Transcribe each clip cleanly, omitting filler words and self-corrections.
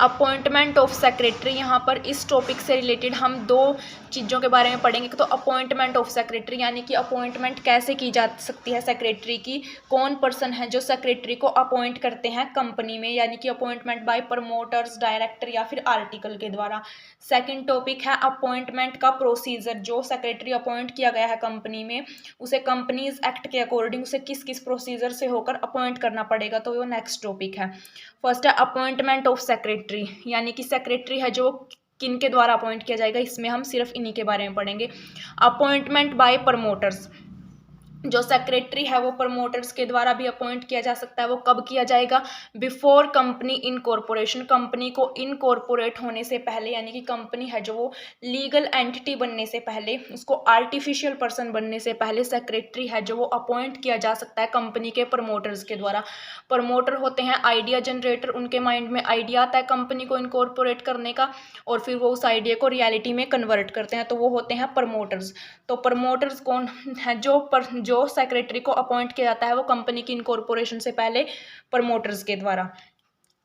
Appointment of secretary, यहाँ पर इस टॉपिक से रिलेटेड हम दो चीज़ों के बारे में पढ़ेंगे। तो अपॉइंटमेंट ऑफ सेक्रेटरी यानी कि अपॉइंटमेंट कैसे की जा सकती है सेक्रेटरी की, कौन पर्सन है जो सेक्रेटरी को अपॉइंट करते हैं कंपनी में, यानी कि अपॉइंटमेंट बाय प्रमोटर्स, डायरेक्टर या फिर आर्टिकल के द्वारा। सेकंड टॉपिक है अपॉइंटमेंट का प्रोसीजर, जो सेक्रेटरी अपॉइंट किया गया है कंपनी में उसे कंपनीज एक्ट के अकॉर्डिंग उसे किस किस प्रोसीजर से होकर अपॉइंट करना पड़ेगा, तो वो नेक्स्ट टॉपिक है। फर्स्ट है अपॉइंटमेंट ऑफ सेक्रेटरी, यानी कि सेक्रेटरी है जो किन के द्वारा अपॉइंट किया जाएगा, इसमें हम सिर्फ इन्हीं के बारे में पढ़ेंगे। अपॉइंटमेंट बाय प्रमोटर्स, जो सेक्रेटरी है वो प्रमोटर्स के द्वारा भी अपॉइंट किया जा सकता है। वो कब किया जाएगा, बिफोर कंपनी इनकॉर्पोरेशन, कंपनी को इनकॉर्पोरेट होने से पहले, यानी कि कंपनी है जो वो लीगल एंटिटी बनने से पहले, उसको आर्टिफिशियल पर्सन बनने से पहले सेक्रेटरी है जो वो अपॉइंट किया जा सकता है कंपनी के प्रमोटर्स के द्वारा। प्रमोटर होते हैं आइडिया जनरेटर, उनके माइंड में आइडिया आता है कंपनी को इनकॉर्पोरेट करने का और फिर वो उस आइडिया को रियलिटी में कन्वर्ट करते हैं, तो वो होते हैं प्रमोटर्स। तो प्रमोटर्स कौन है, जो सेक्रेटरी को अपॉइंट किया जाता है वो कंपनी की इनकॉर्पोरेशन से पहले प्रमोटर्स के द्वारा।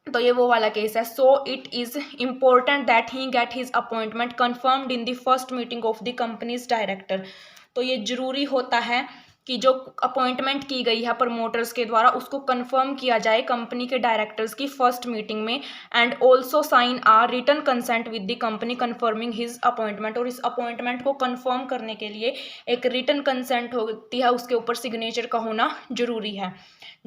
तो ये वो वाला केस है। So it is important that he get his appointment confirmed in the first meeting of the companies director. तो ये जरूरी होता है कि जो अपॉइंटमेंट की गई है प्रमोटर्स के द्वारा उसको कंफर्म किया जाए कंपनी के डायरेक्टर्स की फर्स्ट मीटिंग में, and also sign a written consent with the company confirming his appointment. और इस अपॉइंटमेंट को कंफर्म करने के लिए एक रिटन कंसेंट होती है, उसके ऊपर सिग्नेचर का होना जरूरी है।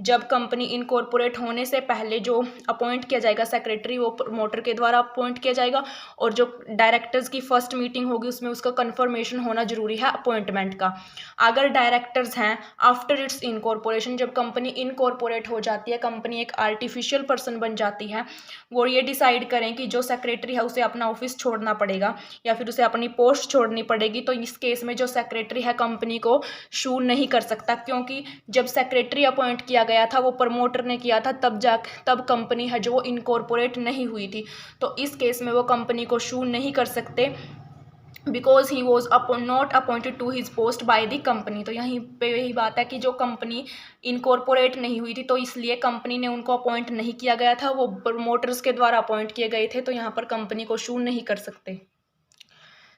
जब कंपनी इनकॉर्पोरेट होने से पहले जो अपॉइंट किया जाएगा सेक्रेटरी वो प्रमोटर के द्वारा अपॉइंट किया जाएगा, और जो डायरेक्टर्स की फर्स्ट मीटिंग होगी उसमें उसका कंफर्मेशन होना जरूरी है अपॉइंटमेंट का। अगर डायरेक्टर्स हैं आफ्टर इट्स इनकॉर्पोरेशन, जब कंपनी इनकॉर्पोरेट हो जाती है, कंपनी एक आर्टिफिशियल पर्सन बन जाती है, वो ये डिसाइड करें कि जो सेक्रेटरी है उसे अपना ऑफिस छोड़ना पड़ेगा या फिर उसे अपनी पोस्ट छोड़नी पड़ेगी, तो इस केस में जो सेक्रेटरी है कंपनी को शू नहीं कर सकता, क्योंकि जब सेक्रेटरी अपॉइंट किया गया था वो प्रमोटर ने किया था, तब कंपनी है जो वो इनकॉर्पोरेट नहीं हुई थी। तो इस केस में वो कंपनी को शू नहीं कर सकते because he was not appointed to his post by the company. तो यहीं पे यही बात है कि जो कंपनी इनकॉर्पोरेट नहीं हुई थी तो इसलिए कंपनी ने उनको अपॉइंट नहीं किया गया था, वो प्रमोटर्स के द्वारा अपॉइंट किए गए थे, तो यहाँ पर कंपनी को शू नहीं कर सकते।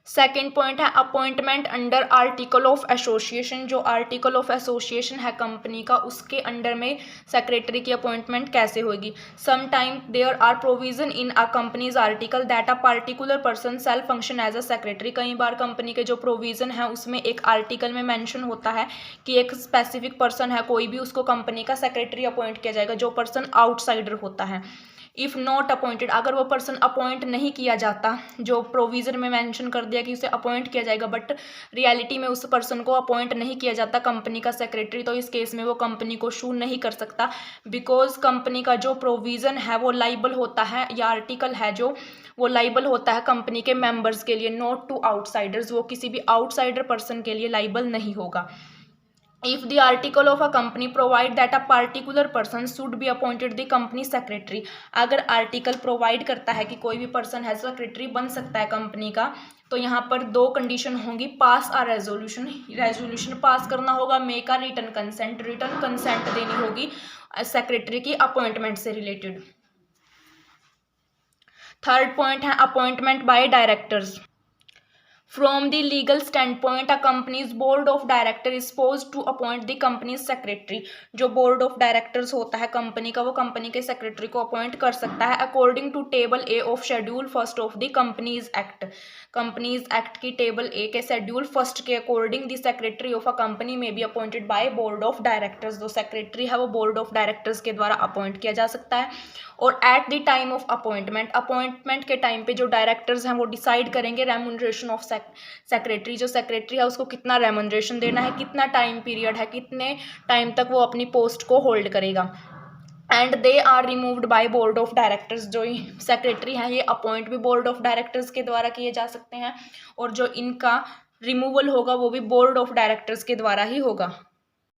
सेकेंड पॉइंट है appointment under article of association. जो आर्टिकल ऑफ एसोसिएशन है कंपनी का उसके अंडर में सेक्रेटरी की अपॉइंटमेंट कैसे होगी। Sometime there are provision in a company's article that a particular person self function as a secretary. कई बार कंपनी के जो प्रोविजन है उसमें एक आर्टिकल में मेंशन होता है कि एक स्पेसिफिक पर्सन है कोई भी, उसको कंपनी का सेक्रेटरी अपॉइंट किया जाएगा, जो पर्सन आउटसाइडर होता है। इफ़ नॉट अपॉइंटेड, अगर वो पर्सन अपॉइंट नहीं किया जाता, जो प्रोविज़न में मेंशन कर दिया कि उसे अपॉइंट किया जाएगा बट रियलिटी में उस पर्सन को अपॉइंट नहीं किया जाता कंपनी का सेक्रेटरी, तो इस केस में वो कंपनी को शू नहीं कर सकता, बिकॉज कंपनी का जो प्रोविज़न है वो लाइबल होता है, या आर्टिकल है जो वो लाइबल होता है कंपनी के मेंबर्स के लिए, नॉट टू आउटसाइडर्स। वो किसी भी आउटसाइडर पर्सन के लिए लाइबल नहीं होगा। If the article of a company provide that a particular person should be appointed the company secretary, अगर आर्टिकल प्रोवाइड करता है कि कोई भी पर्सन है सेक्रेटरी बन सकता है कंपनी का, तो यहाँ पर दो कंडीशन होंगी। पास आ रेजोल्यूशन पास करना होगा, मेक अ रिटन कंसेंट देनी होगी सेक्रेटरी की अपॉइंटमेंट से रिलेटेड। थर्ड पॉइंट है appointment bye directors. From the legal standpoint, a company's board of director is supposed to appoint the company's secretary. जो board of directors होता है company का वो कंपनी के सेक्रेटरी को अपॉइंट कर सकता है according to table A of schedule first of the companies act. Companies act की टेबल ए के शेड्यूल फर्स्ट के according the secretary of a company में be appointed by board of directors. जो secretary है वो बोर्ड ऑफ डायरेक्टर्स के द्वारा appoint किया जा सकता है। और at the time of appointment के टाइम पे जो डायरेक्टर्स हैं वो डिसाइड करेंगे रेम्यूनरेशन ऑफ सेक्रेटरी। जो सेक्रेटरी है उसको कितना रेम्यूनरेशन देना है, कितना टाइम पीरियड है, कितने टाइम तक वो अपनी पोस्ट को होल्ड करेगा। And they are removed by board of directors. जो सेक्रेटरी हैं ये अपॉइंट भी बोर्ड ऑफ डायरेक्टर्स के द्वारा किए जा सकते हैं, और जो इनका रिमूवल होगा वो भी बोर्ड ऑफ डायरेक्टर्स के द्वारा ही होगा।